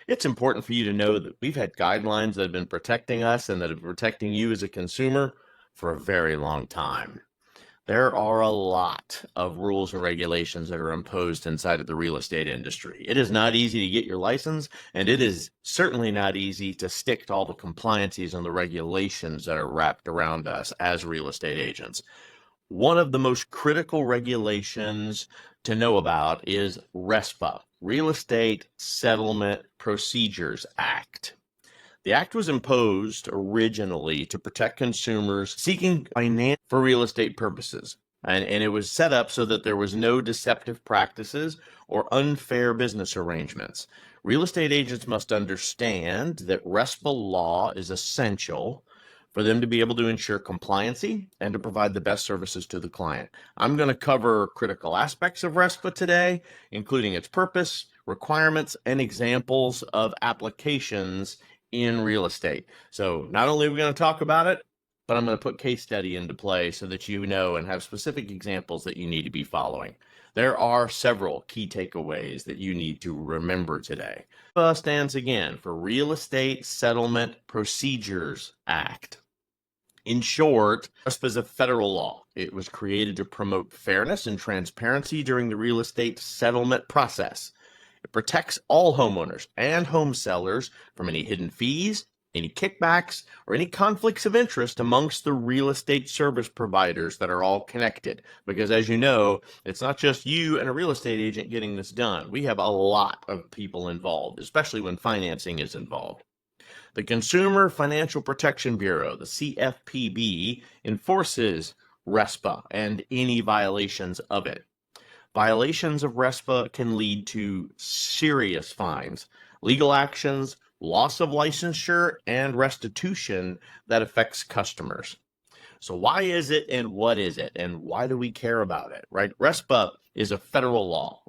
It's important for you to know that we've had guidelines that have been protecting us and that have been protecting you as a consumer for a very long time. There are a lot of rules and regulations that are imposed inside of the real estate industry. It is not easy to get your license, and it is certainly not easy to stick to all the compliances and the regulations that are wrapped around us as real estate agents. One of the most critical regulations to know about is RESPA, Real Estate Settlement Procedures Act. The act was imposed originally to protect consumers seeking finance for real estate purposes. And it was set up so that there was no deceptive practices or unfair business arrangements. Real estate agents must understand that RESPA law is essential for them to be able to ensure compliancy and to provide the best services to the client. I'm going to cover critical aspects of RESPA today, including its purpose, requirements, and examples of applications in real estate. So not only are we going to talk about it, but I'm going to put case study into play so that you know and have specific examples that you need to be following. There are several key takeaways that you need to remember today. RESPA stands again for Real Estate Settlement Procedures Act. In short, RESPA is a federal law. It was created to promote fairness and transparency during the real estate settlement process. It protects all homeowners and home sellers from any hidden fees, any kickbacks, or any conflicts of interest amongst the real estate service providers that are all connected. Because as you know, it's not just you and a real estate agent getting this done. We have a lot of people involved, especially when financing is involved. The Consumer Financial Protection Bureau, the CFPB, enforces RESPA and any violations of it. Violations of RESPA can lead to serious fines, legal actions, loss of licensure, and restitution that affects customers. So why is it and what is it and why do we care about it, right? RESPA is a federal law.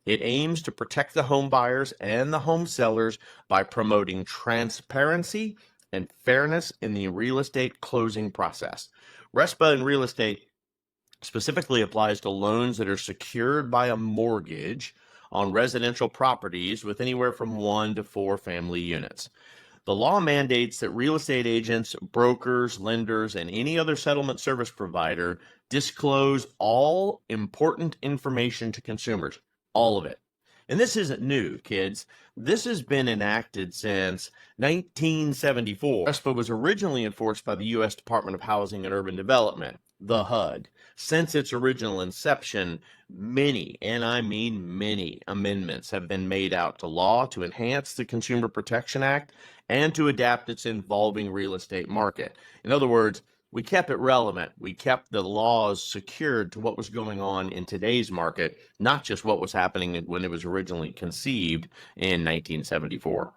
It aims to protect the home buyers and the home sellers by promoting transparency and fairness in the real estate closing process. RESPA in real estate specifically applies to loans that are secured by a mortgage on residential properties with anywhere from 1 to 4 family units. The law mandates that real estate agents, brokers, lenders, and any other settlement service provider disclose all important information to consumers, all of it. And this isn't new, kids. This has been enacted since 1974. RESPA was originally enforced by the U.S. Department of Housing and Urban Development, the HUD. Since its original inception, many, and I mean many, amendments have been made out to law to enhance the Consumer Protection Act and to adapt its evolving real estate market. In other words, we kept it relevant. We kept the laws secured to what was going on in today's market, not just what was happening when it was originally conceived in 1974.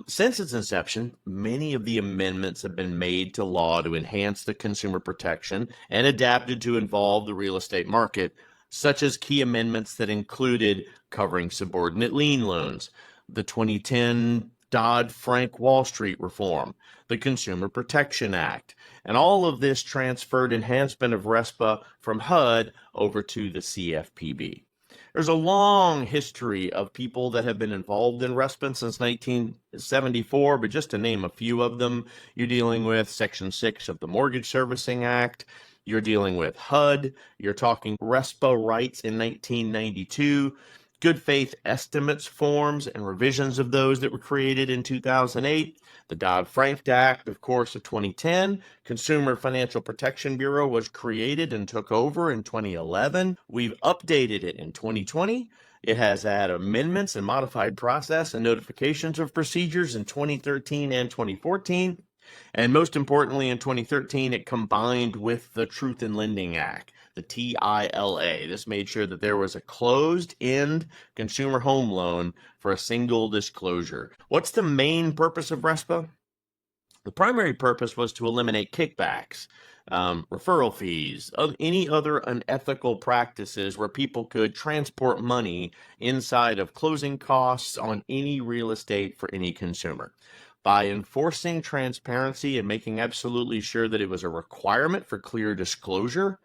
Since its inception, many of the amendments have been made to law to enhance the consumer protection and adapted to involve the real estate market, such as key amendments that included covering subordinate lien loans, the 2010 Dodd-Frank Wall Street reform, the Consumer Protection Act, and all of this transferred enhancement of RESPA from HUD over to the CFPB. There's a long history of people that have been involved in RESPA since 1974, but just to name a few of them, you're dealing with Section 6 of the Mortgage Servicing Act, you're dealing with HUD, you're talking RESPA rights in 1992, good faith estimates forms and revisions of those that were created in 2008, the Dodd-Frank Act, of course, of 2010. Consumer Financial Protection Bureau was created and took over in 2011. We've updated it in 2020. It has had amendments and modified process and notifications of procedures in 2013 and 2014. And most importantly, in 2013, it combined with the Truth in Lending Act, the TILA. This made sure that there was a closed-end consumer home loan for a single disclosure. What's the main purpose of RESPA? The primary purpose was to eliminate kickbacks, referral fees, any other unethical practices where people could transport money inside of closing costs on any real estate for any consumer. By enforcing transparency and making absolutely sure that it was a requirement for clear disclosure,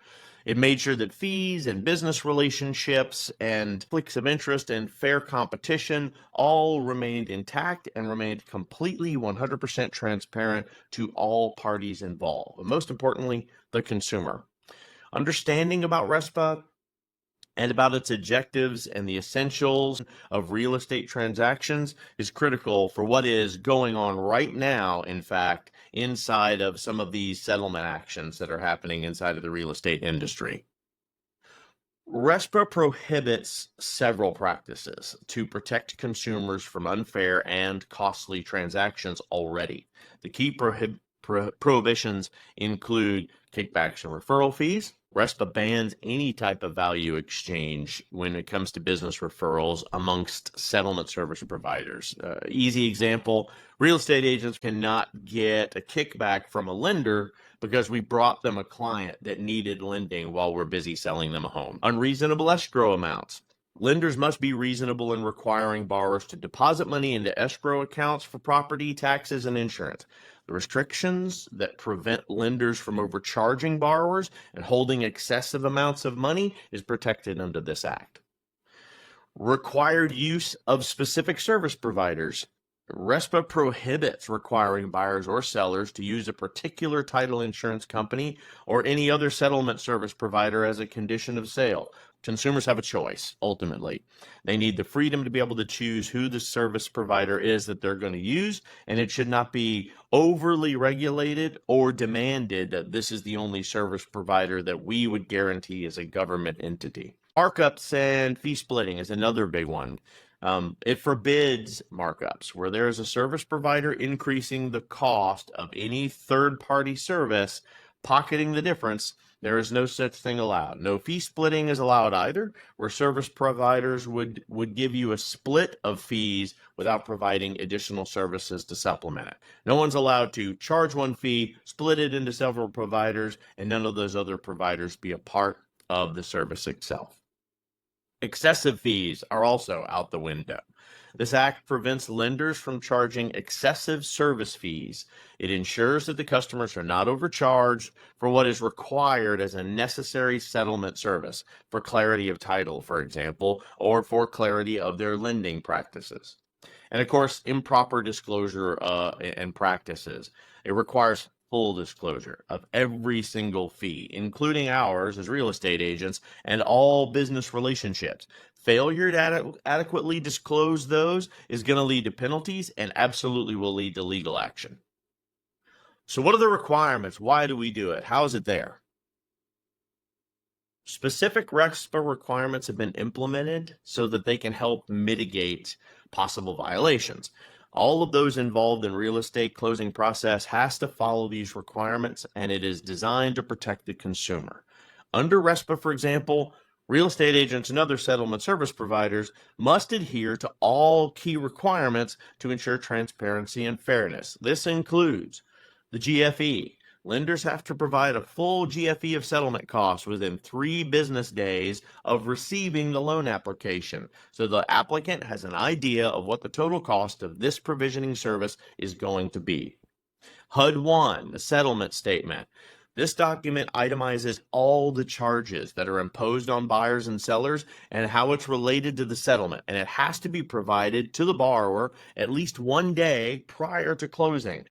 It made sure that fees and business relationships and conflicts of interest and fair competition all remained intact and remained completely 100% transparent to all parties involved. And most importantly, the consumer. Understanding about RESPA and about its objectives and the essentials of real estate transactions is critical for what is going on right now, in fact, inside of some of these settlement actions that are happening inside of the real estate industry. RESPA prohibits several practices to protect consumers from unfair and costly transactions already. The key prohibitions include kickbacks and referral fees. RESPA bans any type of value exchange when it comes to business referrals amongst settlement service providers. Easy example, real estate agents cannot get a kickback from a lender because we brought them a client that needed lending while we're busy selling them a home. Unreasonable escrow amounts. Lenders must be reasonable in requiring borrowers to deposit money into escrow accounts for property, taxes, and insurance. The restrictions that prevent lenders from overcharging borrowers and holding excessive amounts of money is protected under this act. Required use of specific service providers. RESPA prohibits requiring buyers or sellers to use a particular title insurance company or any other settlement service provider as a condition of sale. Consumers have a choice, ultimately. They need the freedom to be able to choose who the service provider is that they're going to use, and it should not be overly regulated or demanded that this is the only service provider that we would guarantee as a government entity. Markups and fee splitting is another big one. It forbids markups where there is a service provider increasing the cost of any third-party service, pocketing the difference. There is no such thing allowed. No fee splitting is allowed either, where service providers would give you a split of fees without providing additional services to supplement it. No one's allowed to charge one fee, split it into several providers, and none of those other providers be a part of the service itself. Excessive fees are also out the window. This act prevents lenders from charging excessive service fees. It ensures that the customers are not overcharged for what is required as a necessary settlement service, for clarity of title, for example, or for clarity of their lending practices. And of course, improper disclosure and practices. It requires full disclosure of every single fee, including ours as real estate agents and all business relationships. Failure to adequately disclose those is going to lead to penalties and absolutely will lead to legal action. So what are the requirements? Why do we do it? How is it there? Specific RESPA requirements have been implemented so that they can help mitigate possible violations. All of those involved in real estate closing process has to follow these requirements, and it is designed to protect the consumer. Under RESPA, for example, real estate agents and other settlement service providers must adhere to all key requirements to ensure transparency and fairness. This includes the GFE. Lenders have to provide a full GFE of settlement costs within 3 business days of receiving the loan application, so the applicant has an idea of what the total cost of this provisioning service is going to be. HUD-1, the settlement statement. This document itemizes all the charges that are imposed on buyers and sellers and how it's related to the settlement, and it has to be provided to the borrower at least 1 day prior to closing.